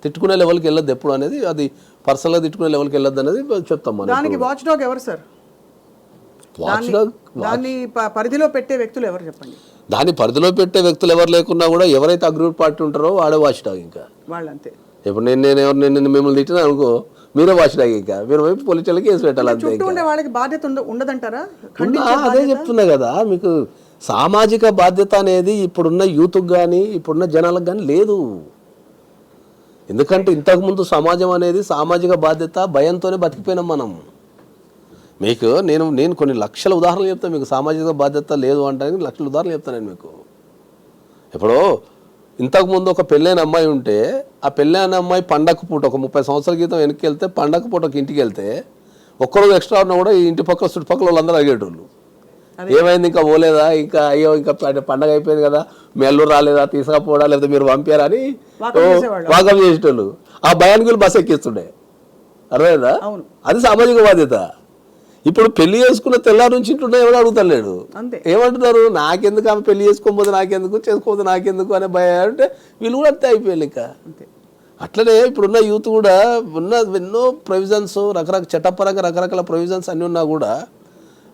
తిట్టుకునే లెవెల్కి వెళ్ళొద్దు ఎప్పుడు అనేది, అది పర్సనల్గా తిట్టుకునే లెవెల్కి వెళ్ళొద్దు అనేది చెప్తాం మనం. దానికి వాచ్ డాగ్ ఎవరు సార్? దాన్ని పరిధిలో పెట్టే వ్యక్తులు ఎవరు చెప్పండి? దాన్ని పరిధిలో పెట్టే వ్యక్తులు ఎవరు లేకున్నా కూడా ఎవరైతే అగ్రూప్ పార్టీ ఉంటారో వాడే వాచ్ డాగ్. ఇంకా వాళ్ళంతే. ఇప్పుడు నేను మిమ్మల్ని తిట్టినా అనుకో, మీరే వాచ్ డాగ్. ఇంకా మీరు వైపు పోలీసులకి కేసు పెట్టాలి అంతే. వాళ్ళకి బాధ్యత ఉండదంటారా? అదే చెప్తున్నా కదా మీకు, సామాజిక బాధ్యత అనేది ఇప్పుడున్న యూత్కి కానీ ఇప్పుడున్న జనాలకు కానీ లేదు. ఎందుకంటే ఇంతకుముందు సమాజం అనేది సామాజిక బాధ్యత భయంతోనే బతికిపోయినాం మనం. మీకు నేను కొన్ని లక్షల ఉదాహరణలు చెప్తాను మీకు, సామాజిక బాధ్యత లేదు అంటే లక్షల ఉదాహరణలు చెప్తాను నేను మీకు. ఇప్పుడు ఇంతకుముందు ఒక పెళ్ళైన అమ్మాయి ఉంటే, ఆ పెళ్ళైన అమ్మాయి పండగ పూట ఒక 30 సంవత్సరాల క్రితం వెనక్కి వెళ్తే, పండగ పూట ఒక ఇంటికి వెళ్తే ఒక్కరోజు ఎక్స్ట్రా ఉన్నా కూడా ఈ ఇంటి పక్కల చుట్టుపక్కల వాళ్ళందరూ అడిగేటోళ్ళు, ఏమైంది ఇంకా పోలేదా, ఇంకా అయ్యో ఇంకా పండగ అయిపోయింది కదా, మీ అల్లు రాలేదా, తీసుకపోవడా, లేకపోతే మీరు పంపారా అని వాకం చేసేటోళ్ళు. ఆ భయానికి బస్సు ఎక్కిస్తుండే, అర్థమైందా? అది సామాజిక బాధ్యత. ఇప్పుడు పెళ్లి చేసుకున్న తెల్లారి నుంచి ఇంటున్నా ఎవరు అడుగుతలేడు. ఏమంటున్నారు, నాకెందుకు ఆమె పెళ్లి చేసుకోకపోతే నాకెందుకు, చేసుకోకపోతే నాకెందుకు అనే భయం అంటే వీళ్ళు కూడా అంతే అయిపోయారు. ఇంకా అట్లనే ఇప్పుడున్న యూత్ కూడా ఉన్న ఎన్నో ప్రొవిజన్స్, రకరకాల చట్టపరంగా రకరకాల ప్రొవిజన్స్ అన్నీ ఉన్నా కూడా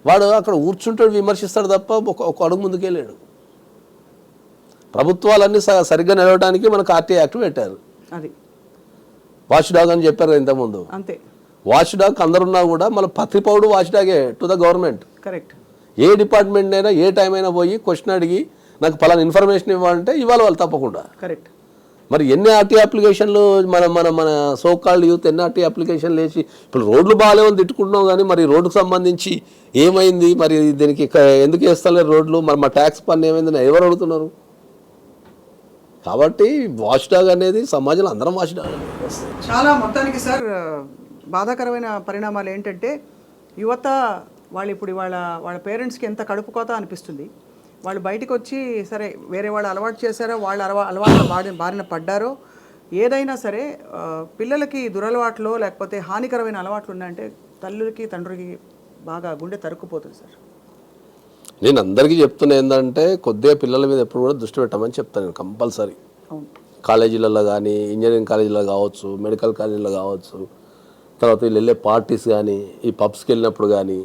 వాడు అక్కడ కూర్చుంటాడు, విమర్శిస్తాడు తప్ప ఒక అడుగు ముందుకెళ్ళాడు. ప్రభుత్వాలన్నీ సరిగ్గా నిలవడానికి మనకు ఆర్టీ యాక్ట్ పెట్టారు, వాచ్ డాగ్ అని చెప్పారు ఇంతకుముందు. అంతే, వాచ్ డాగ్ అందరున్నా కూడా మన ప్రతి పౌరుడు వాచ్ డాగే టు ద గవర్నమెంట్. కరెక్ట్. ఏ డిపార్ట్మెంట్ అయినా ఏ టైం అయినా పోయి క్వశ్చన్ అడిగి నాకు పలానా ఇన్ఫర్మేషన్ ఇవ్వాలంటే ఇవ్వాలి వాళ్ళు తప్పకుండా. కరెక్ట్. మరి ఎన్ని ఆర్టీ అప్లికేషన్లు మన సోకాల్డ్ యూత్ ఎన్ని ఆర్టీ అప్లికేషన్లు వేసి ఇప్పుడు రోడ్లు బాగాలేవని తిట్టుకుంటున్నాం, కానీ మరి రోడ్డుకు సంబంధించి ఏమైంది, మరి దీనికి ఎందుకు వేస్తలేరు రోడ్లు, మరి మా ట్యాక్స్ పన్ను ఏమైందని ఎవరు అడుగుతున్నారు? కాబట్టి వాచ్ డాగ్ అనేది సమాజంలో అందరం వాచ్ డాగ్. చాలా మొత్తానికి సార్ బాధాకరమైన పరిణామాలు ఏంటంటే యువత వాళ్ళు ఇప్పుడు వాళ్ళ పేరెంట్స్కి ఎంత కడుపు కోత అనిపిస్తుంది. వాళ్ళు బయటకు వచ్చి సరే వేరే వాళ్ళు అలవాటు చేశారో, వాళ్ళు అలవాటు బారిన పడ్డారో, ఏదైనా సరే పిల్లలకి దురలవాట్లు లేకపోతే హానికరమైన అలవాట్లు ఉన్నాయంటే తల్లులకి తండ్రికి బాగా గుండె తరుక్కుపోతుంది సార్. నేను అందరికీ చెప్తున్నా ఏంటంటే కొద్దిగా పిల్లల మీద ఎప్పుడు కూడా దృష్టి పెట్టమని చెప్తాను నేను కంపల్సరీ. కాలేజీలలో కానీ, ఇంజనీరింగ్ కాలేజీలో కావచ్చు, మెడికల్ కాలేజీలో కావచ్చు, తర్వాత వీళ్ళు వెళ్ళే పార్టీస్ కానీ, ఈ పబ్స్కి వెళ్ళినప్పుడు కానీ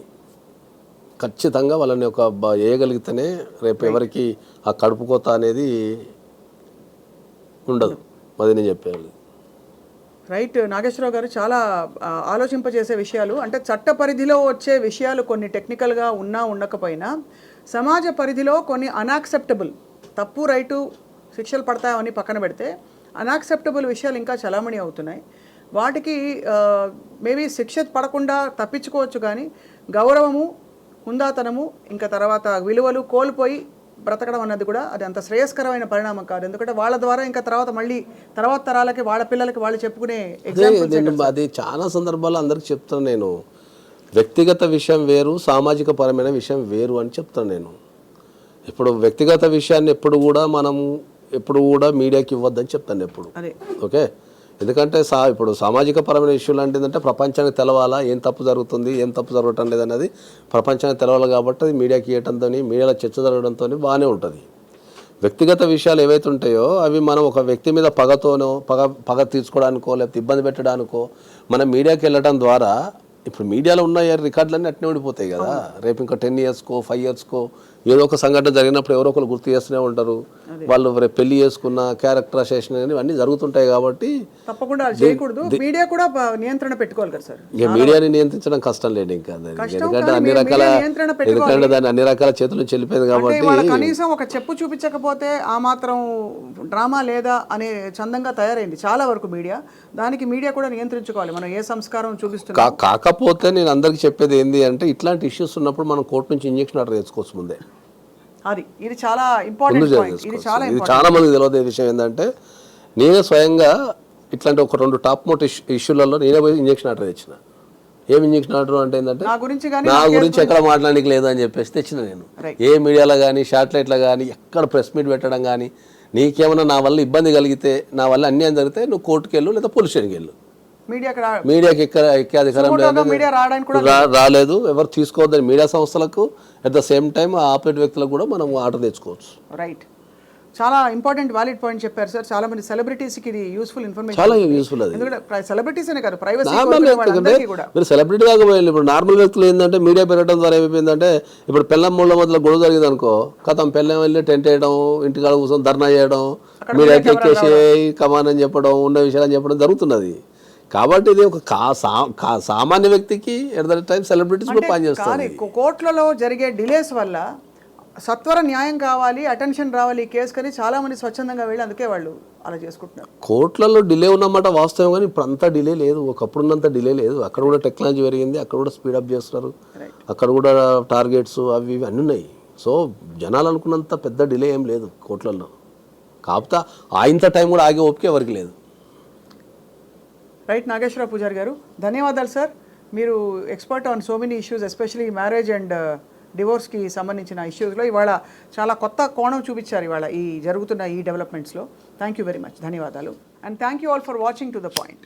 ఖచ్చితంగా వాళ్ళని ఒక వేయగలిగితేనే రేపు ఎవరికి ఆ కడుపు కోత అనేది ఉండదు. అది నేను చెప్పేది. రైట్ నాగేశ్వరరావు గారు, చాలా ఆలోచింపజేసే విషయాలు. అంటే చట్ట పరిధిలో వచ్చే విషయాలు కొన్ని టెక్నికల్గా ఉన్నా ఉండకపోయినా సమాజ పరిధిలో కొన్ని అన్యాక్సెప్టబుల్, తప్పు రైటు శిక్షలు పడతాయని పక్కన పెడితే అన్యాక్సెప్టబుల్ విషయాలు ఇంకా చలామణి అవుతున్నాయి. వాటికి మేబీ శిక్ష పడకుండా తప్పించుకోవచ్చు, కానీ గౌరవము, హుందాతనము, ఇంకా తర్వాత విలువలు కోల్పోయి బ్రతకడం అన్నది కూడా అది అంత శ్రేయస్కరమైన పరిణామం కాదు. ఎందుకంటే వాళ్ళ ద్వారా ఇంకా తర్వాత తరాలకి, వాళ్ళ పిల్లలకి వాళ్ళు చెప్పుకునే నేను అది చాలా సందర్భాల్లో అందరికి చెప్తాను. నేను వ్యక్తిగత విషయం వేరు, సామాజిక పరమైన విషయం వేరు అని చెప్తాను. నేను ఇప్పుడు వ్యక్తిగత విషయాన్ని ఎప్పుడు కూడా మీడియాకి ఇవ్వద్దని చెప్తాను ఎప్పుడు. ఓకే, ఎందుకంటే ఇప్పుడు సామాజిక పరమైన ఇష్యూలు అంటే ఏంటంటే ప్రపంచానికి తెలవాలా, ఏం తప్పు జరుగుతుంది, ఏం తప్పు జరగటం లేదన్నది ప్రపంచానికి తెలవాలి. కాబట్టి అది మీడియాకి ఇవ్వడంతో, మీడియాలో చర్చ జరగడంతో బాగానే ఉంటుంది. వ్యక్తిగత విషయాలు ఏవైతే ఉంటాయో అవి మనం ఒక వ్యక్తి మీద పగ తీర్చుకోవడానికో లేకపోతే ఇబ్బంది పెట్టడానికో మనం మీడియాకి వెళ్ళడం ద్వారా, ఇప్పుడు మీడియాలో ఉన్న రికార్డులన్నీ అట్నే ఉండిపోతాయి కదా. రేపు ఇంకా 10 ఇయర్స్కో 5 ఇయర్స్కో ఏదో ఒక సంఘటన జరిగినప్పుడు ఎవరో ఒకరు గుర్తు చేస్తూనే ఉంటారు. వాళ్ళు రేపు పెళ్లి చేసుకున్న క్యారెక్టర్ అసోసియేషన్ అన్నీ జరుగుతుంటాయి. కాబట్టి తప్పకుండా చేయకూడదు. మీడియా కూడా నియంత్రణ పెట్టుకోవాలి కదా సార్. ఇక మీడియాని నియంత్రించడం కష్టం లేదు ఇంకా, ఎందుకంటే దాన్ని అన్ని రకాల చేతుల నుంచి వెళ్ళిపోయింది. కాబట్టి కనీసం ఒక చెప్పు చూపించకపోతే ఆ మాత్రం డ్రామా లేదా అనే చందంగా తయారైంది చాలా వరకు మీడియా. దానికి మీడియా కూడా నియంత్రించుకోవాలి. మనం ఏ సంస్కారం చూపిస్తున్నాం. కాకపోతే నేను అందరికి చెప్పేది ఏంది అంటే, ఇట్లాంటి ఇష్యూస్ ఉన్నప్పుడు మనం కోర్టు నుంచి ఇంజెక్షన్ ఆర్డర్ తెచ్చుకోవచ్చు ముందే. ఇది చాలా ఇంపార్టెంట్ పాయింట్. ఇది చాలా మందికి తెలియదు. విషయం ఏంటంటే, నేనే స్వయంగా ఇట్లాంటి ఒక 2 టాప్ మోట్ ఇష్యూలలో నేనే పోయి ఇంజెక్షన్ ఆర్డర్ తెచ్చిన. ఏం ఇంజెక్షన్ ఆర్డర్ అంటే ఏంటంటే, నా గురించి ఎక్కడ మాట్లాడడానికి లేదు అని చెప్పేసి తెచ్చిన. నేను ఏ మీడియాలో కానీ శాటిలైట్లో కానీ ఎక్కడ ప్రెస్ మీట్ పెట్టడం కానీ, నీకేమైనా నా వల్ల ఇబ్బంది కలిగితే, నా వల్ల అన్యాయం జరిగితే నువ్వు కోర్టుకు వెళ్ళు లేదా పోలీస్ స్టేషన్కి వెళ్ళు. మీడియాకి ఎక్కే అధికారం రాలేదు, ఎవరు తీసుకోవద్దని మీడియా సంస్థలకు, at the same time operate వ్యక్తులకు కూడా మనం ఆర్డర్ తెచ్చుకోవచ్చు. రైట్, చాలా ఇంపార్టెంట్ వ్యాలిడ్ పాయింట్ చెప్పారు సార్. చాలా మంది సెలబ్రిటీస్కి ఇది యూస్ఫుల్ ఇన్ఫర్మేషన్, చాలా యూస్ఫుల్. అది ఎందుకంటే సెలబ్రిటీస్ అనే కాదు, ప్రైవసీ మీరు సెలబ్రిటీ కాకపోయింది. ఇప్పుడు నార్మల్ వ్యక్తులు ఏంటంటే, మీడియా పెరగడం ద్వారా ఏమైపోయిందంటే, ఇప్పుడు పెళ్ళం మూళ్ళ మధ్యలో గొడవ జరిగింది అనుకో, కథం పెళ్ళం వెళ్ళి టెంట్ వేయడం, ఇంటికాడ కూర్చొని ధర్నా చేయడం, మీడియాకి ఎక్కేసి కమాన్ అని చెప్పడం, ఉన్న విషయాలు చెప్పడం జరుగుతున్నది. కాబట్టి ఇది ఒక సామాన్య వ్యక్తికి ఎట్ ద టైం సెలబ్రిటీస్ కూడా పనిచేస్తారు. కోర్టులలో జరిగే డిలేస్ వల్ల సత్వర న్యాయం కావాలి, అటెన్షన్ రావాలి ఈ కేసు కానీ చాలా మంది స్వచ్ఛందంగా వెళ్ళి అందుకే వాళ్ళు అలా చేసుకుంటున్నారు. కోర్టులలో డిలే ఉన్నమాట వాస్తవం, కానీ ఇప్పుడు అంతా డిలే లేదు, ఒకప్పుడున్నంత డిలే లేదు. అక్కడ కూడా టెక్నాలజీ పెరిగింది, అక్కడ కూడా స్పీడప్ చేస్తున్నారు, అక్కడ కూడా టార్గెట్స్ అవి ఇవి అన్నీ ఉన్నాయి. సో జనాలు అనుకున్నంత పెద్ద డిలే ఏం లేదు కోర్టులలో. కాకపోతే ఆయంత టైం కూడా ఆగే ఓపిక ఎవరికి లేదు. రైట్, నాగేశ్వరరావు పూజారి గారు, ధన్యవాదాలు సార్. మీరు expert on so many issues, especially marriage and డివోర్స్కి సంబంధించిన ఇష్యూస్లో ఇవాళ చాలా కొత్త కోణం చూపించారు ఇవాళ ఈ జరుగుతున్న ఈ డెవలప్మెంట్స్లో. థ్యాంక్ యూ వెరీ మచ్, ధన్యవాదాలు. And thank you all for watching to the point.